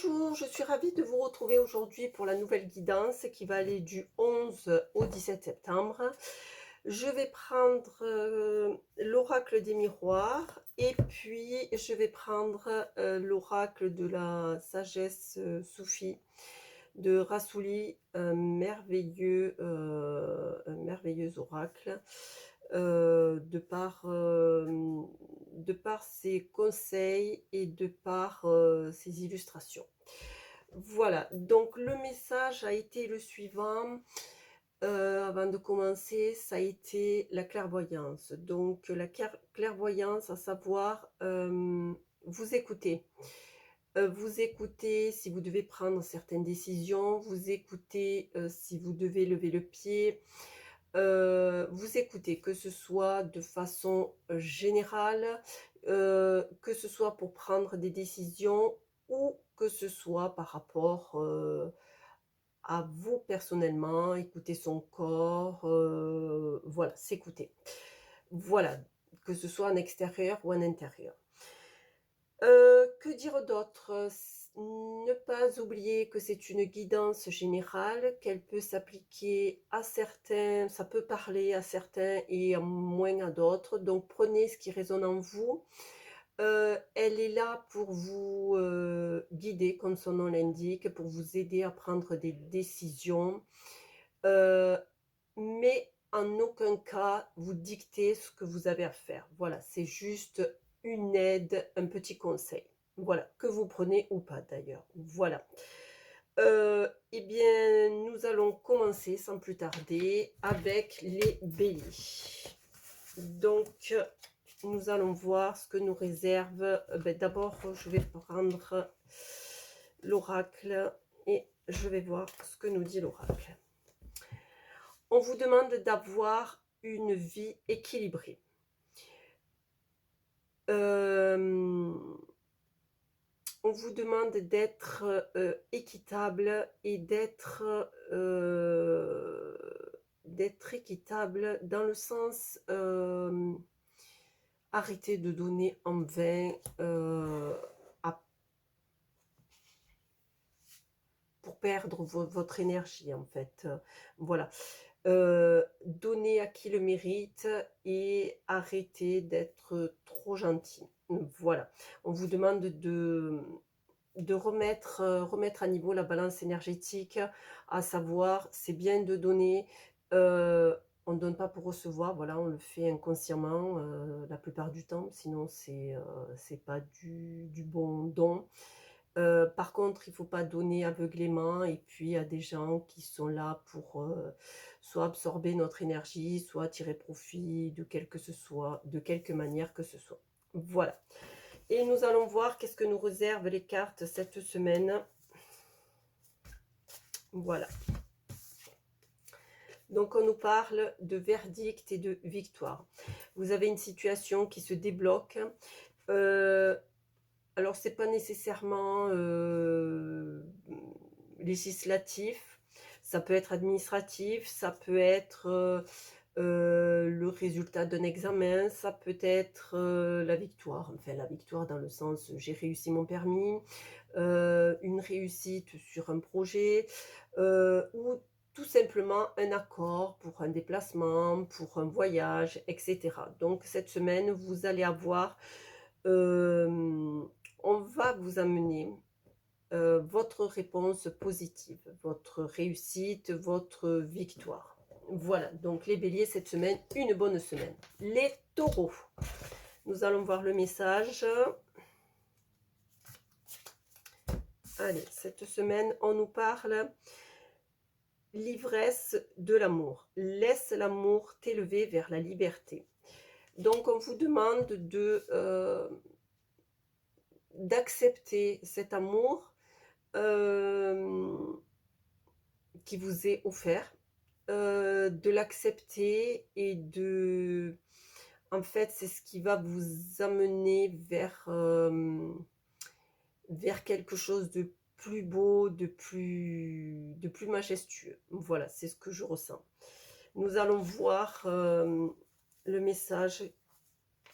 Bonjour, je suis ravie de vous retrouver aujourd'hui pour la nouvelle guidance qui va aller du 11 au 17 septembre. Je vais prendre l'oracle des miroirs et puis je vais prendre l'oracle de la sagesse soufie de Rassouli, un merveilleux oracle de par ses conseils et de par ses illustrations. Voilà, donc le message a été le suivant. Avant de commencer, ça a été la clairvoyance. Donc la clairvoyance, à savoir vous écoutez. Vous écoutez si vous devez prendre certaines décisions, vous écoutez si vous devez lever le pied, vous écoutez, que ce soit de façon générale, que ce soit pour prendre des décisions ou que ce soit par rapport à vous personnellement, écouter son corps, voilà, s'écouter. Voilà, que ce soit en extérieur ou en intérieur. Que dire d'autre? Ne pas oublier que c'est une guidance générale, qu'elle peut s'appliquer à certains, ça peut parler à certains et moins à d'autres. Donc prenez ce qui résonne en vous. Elle est là pour vous guider, comme son nom l'indique, pour vous aider à prendre des décisions. Mais en aucun cas vous dicter ce que vous avez à faire. Voilà, c'est juste une aide, un petit conseil. Voilà, que vous prenez ou pas d'ailleurs. Voilà. Eh bien, nous allons commencer sans plus tarder avec les béliers. Donc, nous allons voir ce que nous réserve. D'abord, je vais prendre l'oracle et je vais voir ce que nous dit l'oracle. On vous demande d'avoir une vie équilibrée. On vous demande d'être équitable et d'être équitable dans le sens arrêtez de donner en vain pour perdre votre énergie en fait. Voilà. Donner à qui le mérite et arrêter d'être trop gentil. Voilà. On vous demande de remettre à niveau la balance énergétique, à savoir, c'est bien de donner, on ne donne pas pour recevoir, voilà, on le fait inconsciemment la plupart du temps, sinon c'est pas du bon don. Par contre, il ne faut pas donner aveuglément et puis à des gens qui sont là pour soit absorber notre énergie, soit tirer profit de quelque manière que ce soit. Voilà. Et nous allons voir qu'est-ce que nous réservent les cartes cette semaine. Voilà. Donc on nous parle de verdict et de victoire. Vous avez une situation qui se débloque. Alors, c'est pas nécessairement législatif, ça peut être administratif, ça peut être le résultat d'un examen, ça peut être la victoire, enfin la victoire dans le sens j'ai réussi mon permis, une réussite sur un projet, ou tout simplement un accord pour un déplacement, pour un voyage, etc. Donc cette semaine, vous allez avoir on va vous amener votre réponse positive, votre réussite, votre victoire. Voilà, donc les béliers, cette semaine, une bonne semaine. Les taureaux, nous allons voir le message. Allez, cette semaine, on nous parle l'ivresse de l'amour. Laisse l'amour t'élever vers la liberté. Donc, on vous demande d'accepter cet amour qui vous est offert, de l'accepter et de... En fait, c'est ce qui va vous amener vers quelque chose de plus beau, de plus majestueux. Voilà, c'est ce que je ressens. Nous allons voir le message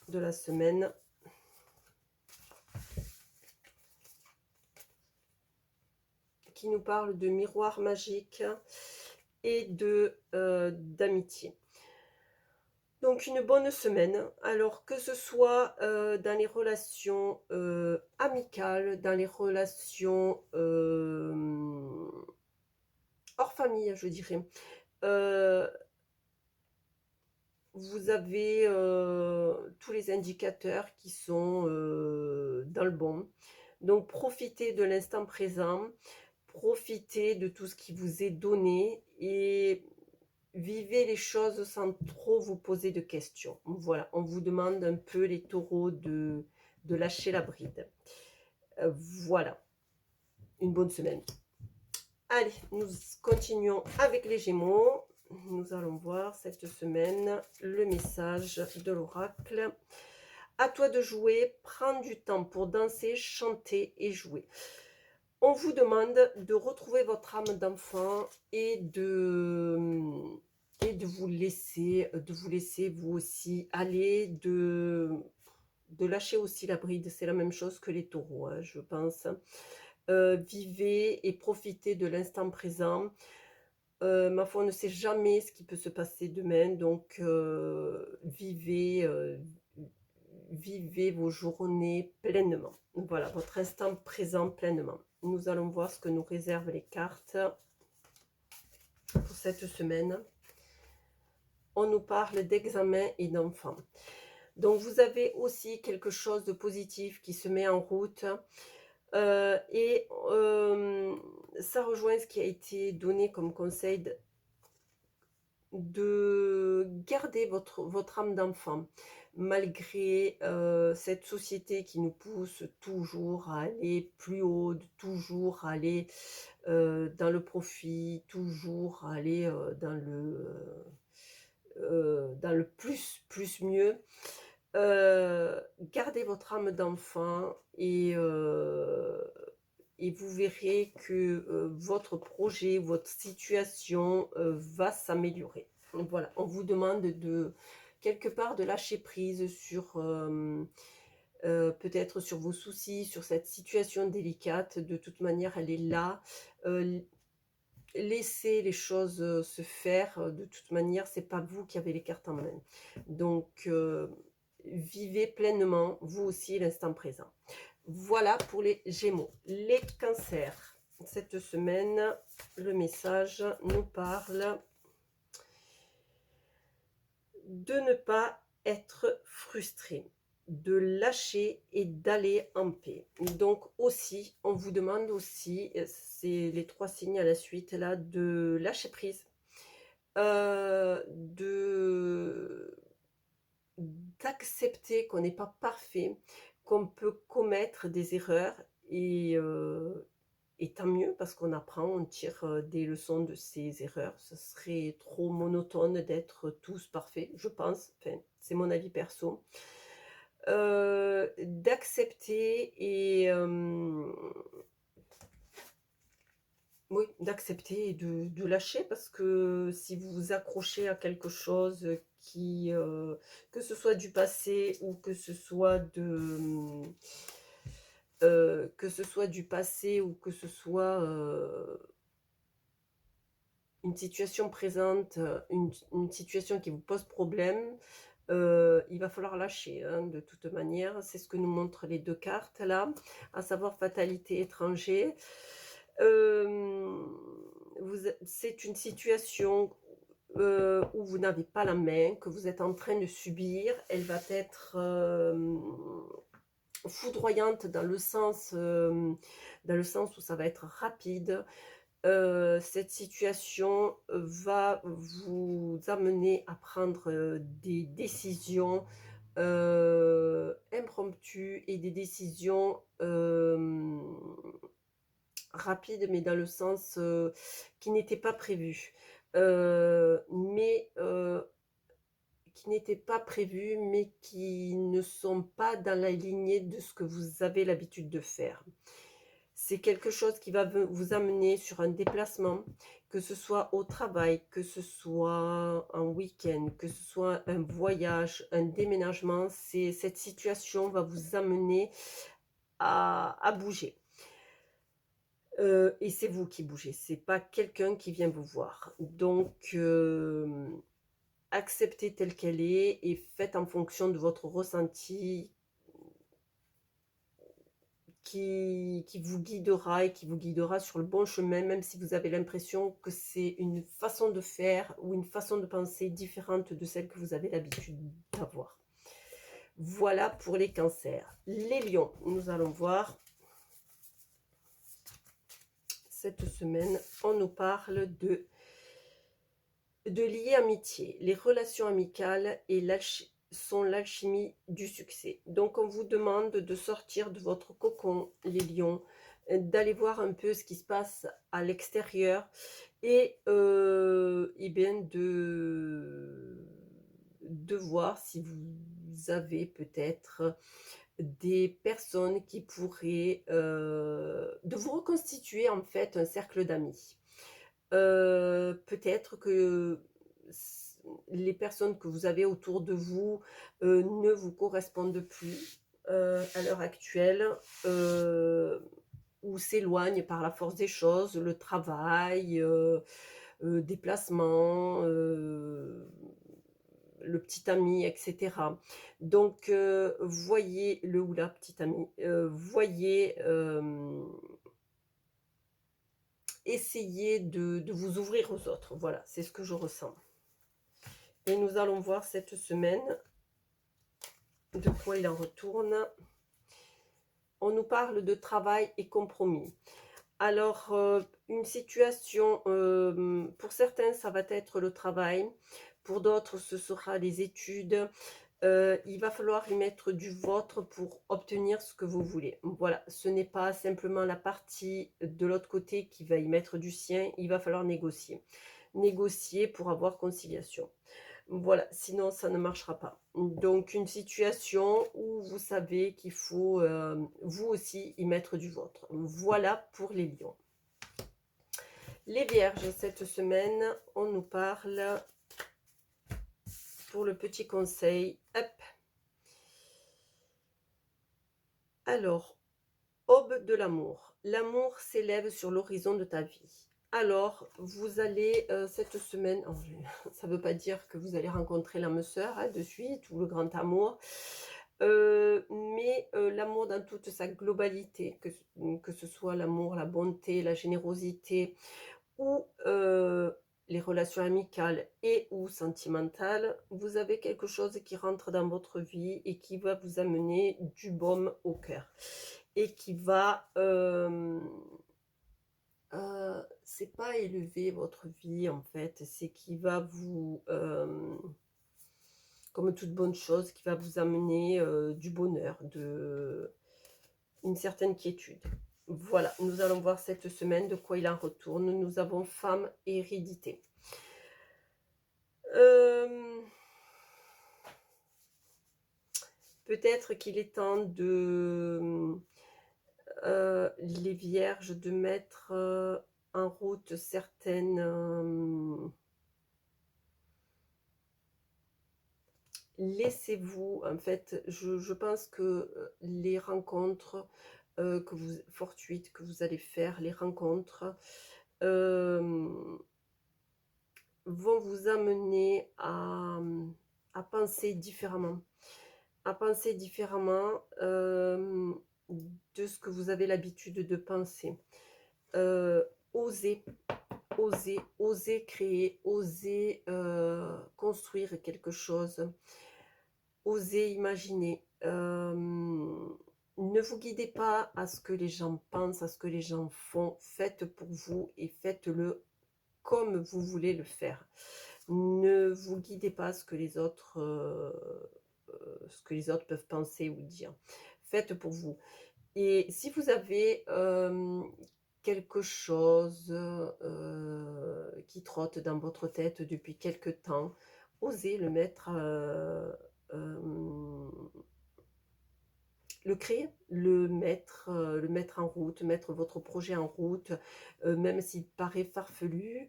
de la semaine. qui nous parle de miroir magique et d'amitié. Donc une bonne semaine, alors que ce soit dans les relations amicales, dans les relations hors famille, je dirais. Euh, Vous avez tous les indicateurs qui sont dans le bon. Donc profitez de l'instant présent, profitez de tout ce qui vous est donné et vivez les choses sans trop vous poser de questions. Voilà, on vous demande un peu les taureaux de lâcher la bride. Voilà, une bonne semaine. Allez, nous continuons avec les Gémeaux. Nous allons voir cette semaine le message de l'oracle. À toi de jouer, prends du temps pour danser, chanter et jouer. On vous demande de retrouver votre âme d'enfant et de vous laisser vous aussi aller, de lâcher aussi la bride. C'est la même chose que les taureaux, hein, je pense. Vivez et profitez de l'instant présent. Ma foi, on ne sait jamais ce qui peut se passer demain, donc vivez vos journées pleinement. Voilà, votre instant présent pleinement. Nous allons voir ce que nous réservent les cartes pour cette semaine. On nous parle d'examen et d'enfants. Donc vous avez aussi quelque chose de positif qui se met en route. Et ça rejoint ce qui a été donné comme conseil de garder votre âme d'enfant malgré cette société qui nous pousse toujours à aller plus haut, toujours à aller dans le profit, toujours à aller dans le plus mieux. Gardez votre âme d'enfant et vous verrez que votre projet, votre situation va s'améliorer. Voilà, on vous demande de quelque part de lâcher prise sur peut-être sur vos soucis, sur cette situation délicate. De toute manière, elle est là. Laissez les choses se faire. De toute manière, c'est pas vous qui avez les cartes en main. Donc, vivez pleinement, vous aussi, l'instant présent. Voilà pour les Gémeaux. Les Cancers. Cette semaine, le message nous parle de ne pas être frustré, de lâcher et d'aller en paix. Donc aussi, on vous demande aussi, c'est les 3 signes à la suite là, de lâcher prise, d'accepter qu'on n'est pas parfait, qu'on peut commettre des erreurs et tant mieux parce qu'on apprend, on tire des leçons de ces erreurs. Ce serait trop monotone d'être tous parfaits, je pense. Enfin, c'est mon avis perso. D'accepter et oui, d'accepter et de lâcher parce que si vous vous accrochez à quelque chose qui, que ce soit du passé ou que ce soit du passé ou que ce soit une situation présente, une situation qui vous pose problème, il va falloir lâcher, hein, de toute manière. C'est ce que nous montrent les 2 cartes là, à savoir fatalité étranger. C'est une situation où vous n'avez pas la main, que vous êtes en train de subir. Elle va être foudroyante dans le sens où ça va être rapide. Cette situation va vous amener à prendre des décisions impromptues et des décisions rapides, mais dans le sens qui n'était pas prévu. Qui n'étaient pas prévus, mais qui ne sont pas dans la lignée de ce que vous avez l'habitude de faire. C'est quelque chose qui va vous amener sur un déplacement, que ce soit au travail, que ce soit un week-end, que ce soit un voyage, un déménagement. Cette situation va vous amener à bouger. et c'est vous qui bougez, c'est pas quelqu'un qui vient vous voir. Donc, acceptez telle qu'elle est et faites en fonction de votre ressenti qui vous guidera et qui vous guidera sur le bon chemin, même si vous avez l'impression que c'est une façon de faire ou une façon de penser différente de celle que vous avez l'habitude d'avoir. Voilà pour les cancers. Les lions, nous allons voir. Cette semaine, on nous parle de lier amitié. Les relations amicales et sont l'alchimie du succès. Donc on vous demande de sortir de votre cocon, les lions, d'aller voir un peu ce qui se passe à l'extérieur et bien de voir si vous avez peut-être des personnes qui pourraient de vous reconstituer en fait un cercle d'amis. Peut-être que les personnes que vous avez autour de vous ne vous correspondent plus à l'heure actuelle ou s'éloignent par la force des choses, le travail, déplacement, le petit ami, etc. Donc, voyez le ou la petite amie, voyez, essayez de vous ouvrir aux autres. Voilà, c'est ce que je ressens. Et nous allons voir cette semaine de quoi il en retourne. On nous parle de travail et compromis. Alors, une situation, pour certains, ça va être le travail. Pour d'autres, ce sera les études. Il va falloir y mettre du vôtre pour obtenir ce que vous voulez. Voilà, ce n'est pas simplement la partie de l'autre côté qui va y mettre du sien. Il va falloir négocier. Négocier pour avoir conciliation. Voilà, sinon ça ne marchera pas. Donc une situation où vous savez qu'il faut vous aussi y mettre du vôtre. Voilà pour les lions. Les vierges, cette semaine, on nous parle pour le petit conseil. Hop. Alors, aube de l'amour. L'amour s'élève sur l'horizon de ta vie. Alors, vous allez cette semaine, ça ne veut pas dire que vous allez rencontrer l'âme sœur de suite ou le grand amour, mais l'amour dans toute sa globalité, que ce soit l'amour, la bonté, la générosité ou les relations amicales et ou sentimentales, vous avez quelque chose qui rentre dans votre vie et qui va vous amener du baume au cœur et qui va c'est pas élever votre vie en fait, c'est qui va vous comme toute bonne chose, qui va vous amener du bonheur, une certaine quiétude. Voilà, nous allons voir cette semaine de quoi il en retourne. Nous avons femme et hérédité. Peut-être qu'il est temps de les vierges de mettre en route certaines laissez-vous en fait, je pense que les rencontres fortuites que vous allez faire, les rencontres vont vous amener à penser différemment, de ce que vous avez l'habitude de penser. Osez, oser créer, oser construire quelque chose, oser imaginer. Ne vous guidez pas à ce que les gens pensent, à ce que les gens font. Faites pour vous et faites-le comme vous voulez le faire. Ne vous guidez pas à ce que les autres peuvent penser ou dire. Faites pour vous. Et si vous avez quelque chose qui trotte dans votre tête depuis quelque temps, osez le mettre, le créer, le mettre en route, mettre votre projet en route, même s'il paraît farfelu,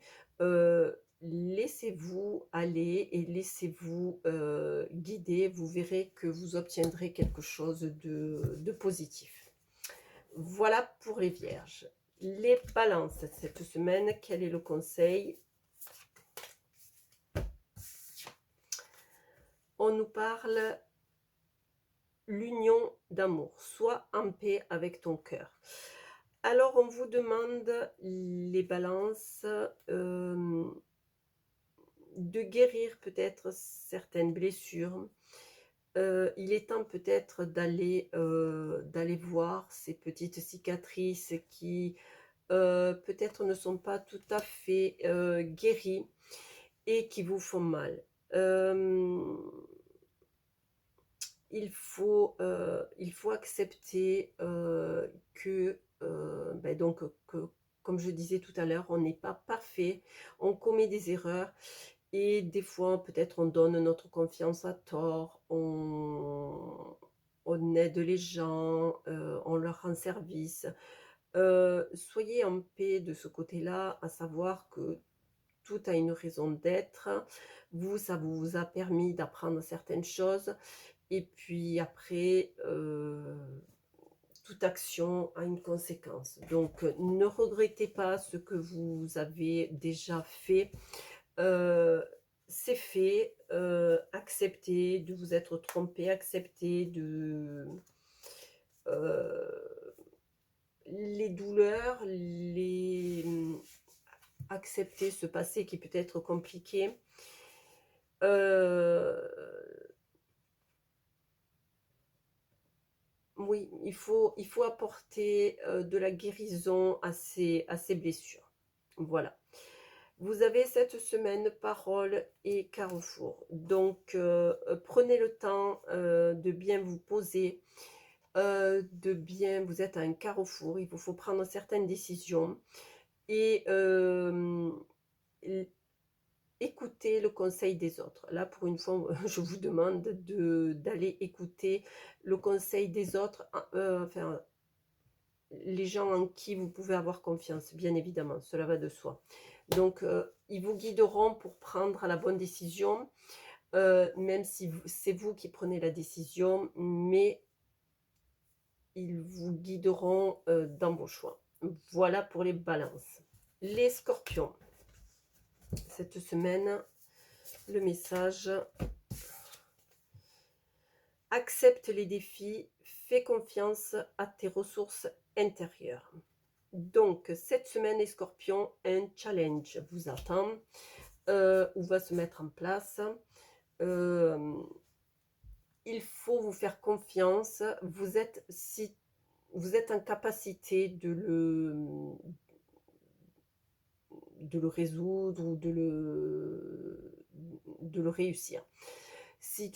laissez-vous aller et laissez-vous guider, vous verrez que vous obtiendrez quelque chose de positif. Voilà pour les vierges. Les balances, cette semaine, quel est le conseil? On nous parle l'union d'amour, sois en paix avec ton cœur. Alors, on vous demande, les balances, de guérir peut-être certaines blessures. Il est temps peut-être d'aller voir ces petites cicatrices qui peut-être ne sont pas tout à fait guéries et qui vous font mal. Il faut accepter que, comme je disais tout à l'heure, on n'est pas parfait, on commet des erreurs et des fois, peut-être, on donne notre confiance à tort, on aide les gens, on leur rend service. Soyez en paix de ce côté-là, à savoir que tout a une raison d'être. Vous, ça vous a permis d'apprendre certaines choses. Et puis après, toute action a une conséquence. Donc, ne regrettez pas ce que vous avez déjà fait. C'est fait. Acceptez de vous être trompé, acceptez euh, les douleurs, accepter ce passé qui peut être compliqué. Oui, il faut apporter de la guérison à ces blessures. Voilà. Vous avez cette semaine parole et carrefour. Donc, prenez le temps de bien vous poser, vous êtes à un carrefour, il vous faut prendre certaines décisions et écoutez le conseil des autres. Là, pour une fois, je vous demande d'aller écouter le conseil des autres, enfin, les gens en qui vous pouvez avoir confiance, bien évidemment, cela va de soi. Donc, ils vous guideront pour prendre la bonne décision, même si c'est vous qui prenez la décision, mais ils vous guideront dans vos choix. Voilà pour les balances. Les scorpions, cette semaine, le message: accepte les défis, fais confiance à tes ressources intérieures. Donc, cette semaine, les scorpions, un challenge vous attend, ou va se mettre en place. Il faut vous faire confiance. Vous êtes en capacité de le résoudre ou de le réussir. Si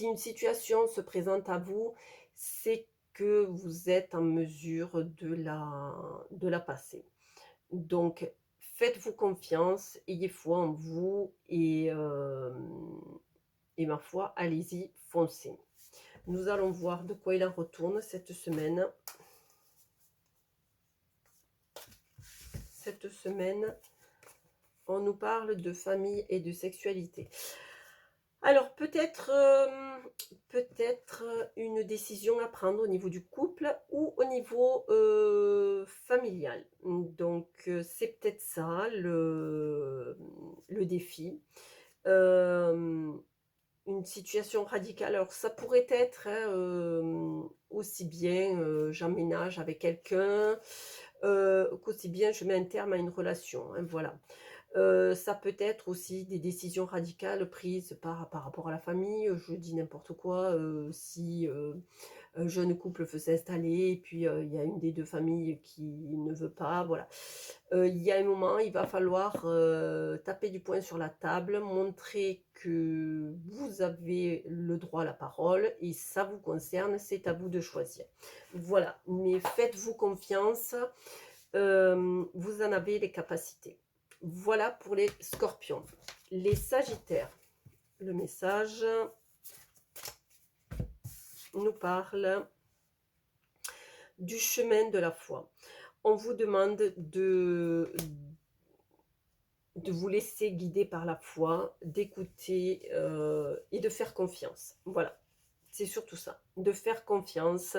une situation se présente à vous, c'est que vous êtes en mesure de la passer. Donc, faites-vous confiance, ayez foi en vous et ma foi, allez-y, foncez. Nous allons voir de quoi il en retourne cette semaine. Cette semaine, on nous parle de famille et de sexualité. Alors, peut-être une décision à prendre au niveau du couple ou au niveau familial. Donc, c'est peut-être ça le défi. Une situation radicale. Alors, ça pourrait être aussi bien j'emménage avec quelqu'un, qu'aussi bien je mets un terme à une relation. Hein, voilà. Ça peut être aussi des décisions radicales prises par rapport à la famille. Je dis n'importe quoi. Si un jeune couple veut s'installer et puis il y a une des deux familles qui ne veut pas, voilà. Il y a un moment, il va falloir taper du poing sur la table, montrer que vous avez le droit à la parole et ça vous concerne, c'est à vous de choisir. Voilà, mais faites-vous confiance, vous en avez les capacités. Voilà pour les scorpions. Les sagittaires, le message nous parle du chemin de la foi. On vous demande de vous laisser guider par la foi, d'écouter et de faire confiance. Voilà, c'est surtout ça, de faire confiance.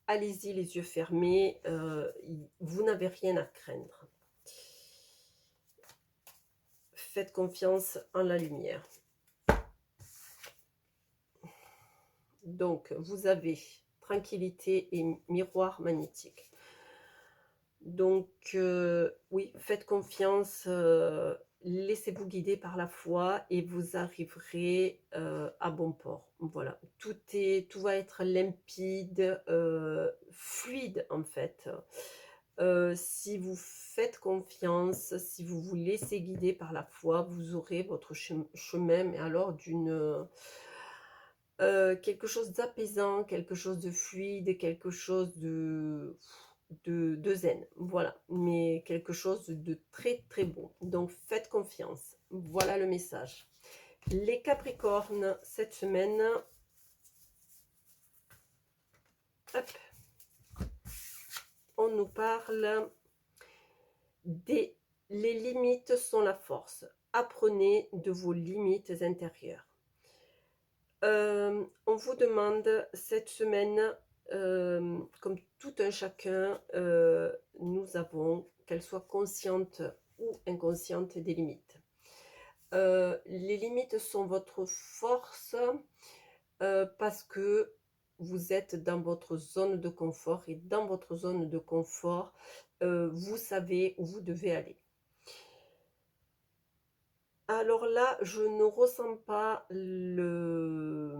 allez-y les yeux fermés, vous n'avez rien à craindre. Faites confiance en la lumière. Donc, vous avez tranquillité et miroir magnétique. Donc, oui, faites confiance, laissez-vous guider par la foi et vous arriverez à bon port. Voilà, tout va être limpide, fluide en fait. Si vous faites confiance, si vous vous laissez guider par la foi, vous aurez votre chemin, mais alors quelque chose d'apaisant, quelque chose de fluide, quelque chose de zen, voilà, mais quelque chose de très très beau. Donc faites confiance. Voilà le message. Les Capricornes, cette semaine, hop, on nous parle des les limites sont la force. Apprenez de vos limites intérieures. On vous demande cette semaine, comme tout un chacun, nous avons, qu'elles soient conscientes ou inconscientes, des limites. Les limites sont votre force parce que vous êtes dans votre zone de confort et dans votre zone de confort, vous savez où vous devez aller. Alors là, je ne ressens pas le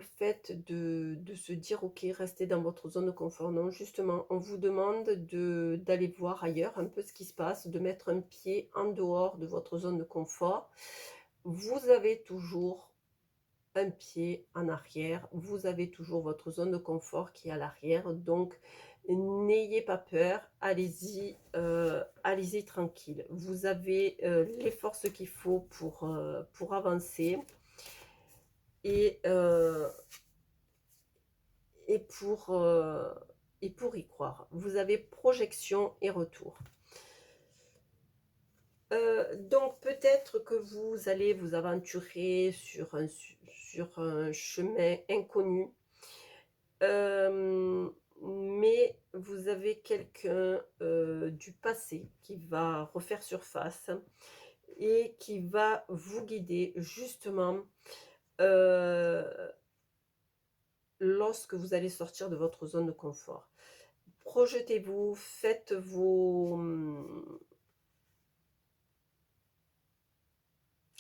fait de se dire ok, restez dans votre zone de confort. Non, justement, on vous demande d'aller voir ailleurs un peu ce qui se passe, de mettre un pied en dehors de votre zone de confort. Vous avez toujours un pied en arrière, vous avez toujours votre zone de confort qui est à l'arrière, donc n'ayez pas peur, allez-y, allez-y tranquille. Vous avez les forces qu'il faut pour avancer et, et, pour, euh, et pour y croire. Vous avez projection et retour. Donc peut-être que vous allez vous aventurer sur un chemin inconnu. Mais vous avez quelqu'un du passé qui va refaire surface et qui va vous guider justement lorsque vous allez sortir de votre zone de confort. Projetez-vous, faites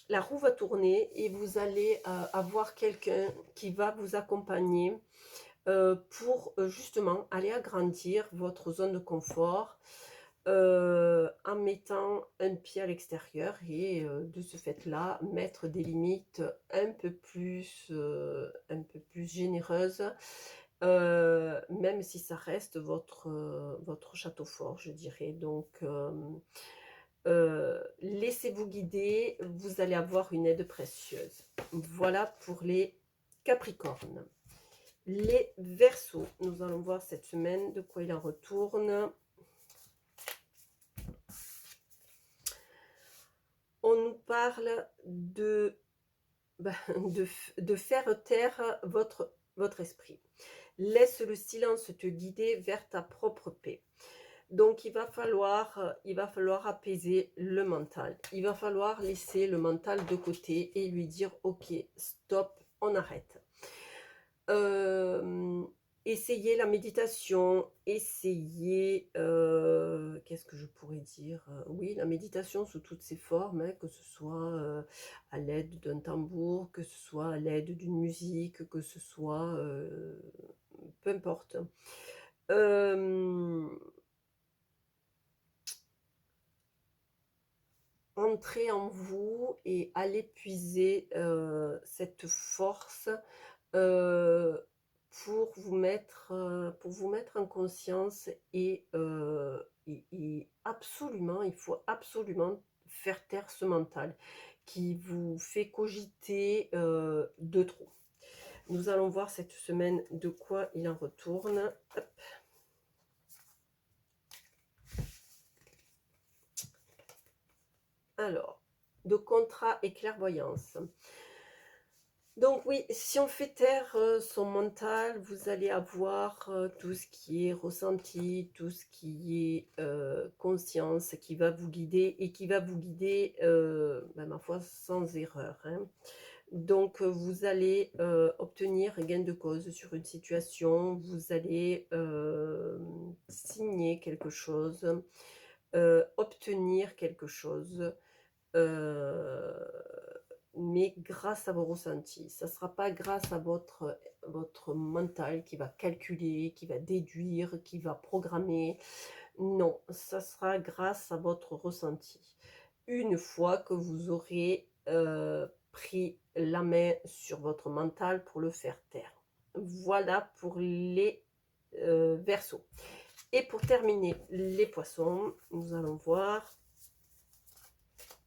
la roue va tourner et vous allez avoir quelqu'un qui va vous accompagner pour justement aller agrandir votre zone de confort en mettant un pied à l'extérieur et de ce fait-là, mettre des limites un peu plus généreuses, même si ça reste votre château fort, je dirais. Donc, laissez-vous guider, vous allez avoir une aide précieuse. Voilà pour les Capricornes. Les Verseaux, nous allons voir cette semaine de quoi il en retourne. On nous parle de faire taire votre esprit. Laisse le silence te guider vers ta propre paix. Donc il va falloir apaiser le mental. Il va falloir laisser le mental de côté et lui dire ok, stop, on arrête. Essayez la méditation, essayez, qu'est-ce que je pourrais dire? Oui, la méditation sous toutes ses formes, hein, que ce soit à l'aide d'un tambour, que ce soit à l'aide d'une musique, que ce soit, peu importe. Entrez en vous et allez puiser cette force pour vous mettre en conscience et absolument, il faut absolument faire taire ce mental qui vous fait cogiter de trop. Nous allons voir cette semaine de quoi il en retourne. Hop. Alors, de contrat et clairvoyance. Donc oui, si on fait taire, son mental, vous allez avoir, tout ce qui est ressenti, tout ce qui est, conscience qui va vous guider et qui va vous guider, ma foi sans erreur, hein. Donc, vous allez, obtenir gain de cause sur une situation, vous allez, signer quelque chose, obtenir quelque chose, heu, mais grâce à vos ressentis. Ça ne sera pas grâce à votre mental qui va calculer, qui va déduire, qui va programmer. Non, ça sera grâce à votre ressenti. Une fois que vous aurez, pris la main sur votre mental pour le faire taire. Voilà pour les, Verseaux. Et pour terminer, les Poissons, nous allons voir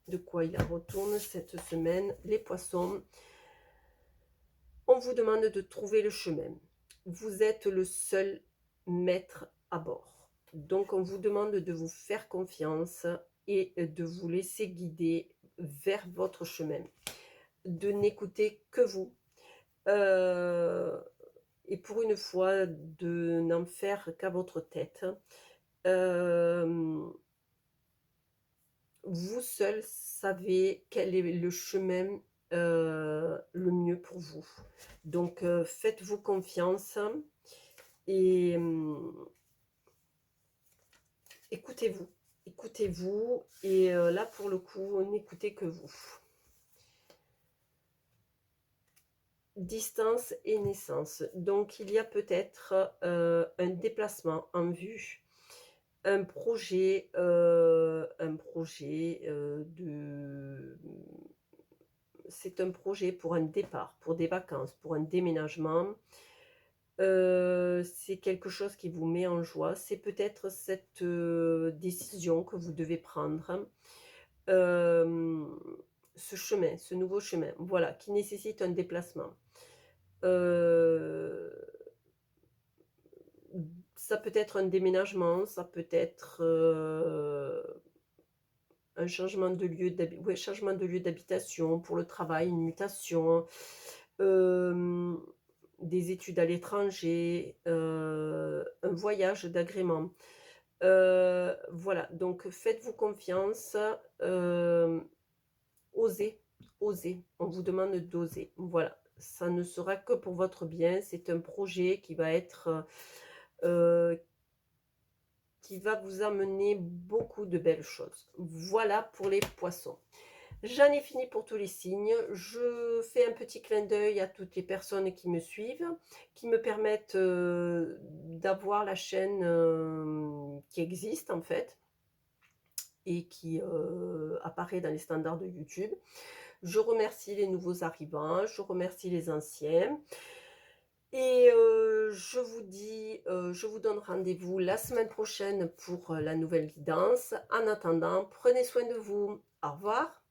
de quoi il en retourne cette semaine. Les Poissons, on vous demande de trouver le chemin. Vous êtes le seul maître à bord. Donc on vous demande de vous faire confiance et de vous laisser guider vers votre chemin. De n'écouter que vous. Euh, et pour une fois, de n'en faire qu'à votre tête. Euh, Vous seul savez quel est le chemin le mieux pour vous. Donc faites-vous confiance et écoutez-vous. Écoutez-vous et là pour le coup, n'écoutez que vous. Distance et naissance. Donc il y a peut-être un déplacement en vue, un projet de c'est un projet pour un départ, pour des vacances, pour un déménagement. C'est quelque chose qui vous met en joie. C'est peut-être cette décision que vous devez prendre. Euh, Ce chemin, ce nouveau chemin, voilà, qui nécessite un déplacement. Euh, Ça peut être un déménagement, ça peut être un changement de lieu changement de lieu d'habitation pour le travail, une mutation, euh, des études à l'étranger, un voyage d'agrément. Voilà, donc faites-vous confiance, osez, osez. On vous demande d'oser. Voilà, ça ne sera que pour votre bien. C'est un projet qui va être euh, qui va vous amener beaucoup de belles choses. Voilà pour les Poissons. J'en ai fini pour tous les signes. Je fais un petit clin d'œil à toutes les personnes qui me suivent, qui me permettent d'avoir la chaîne qui existe en fait et qui apparaît dans les standards de YouTube. Je remercie les nouveaux arrivants, je remercie les anciens. Et je vous donne rendez-vous la semaine prochaine pour la nouvelle guidance. En attendant, prenez soin de vous. Au revoir.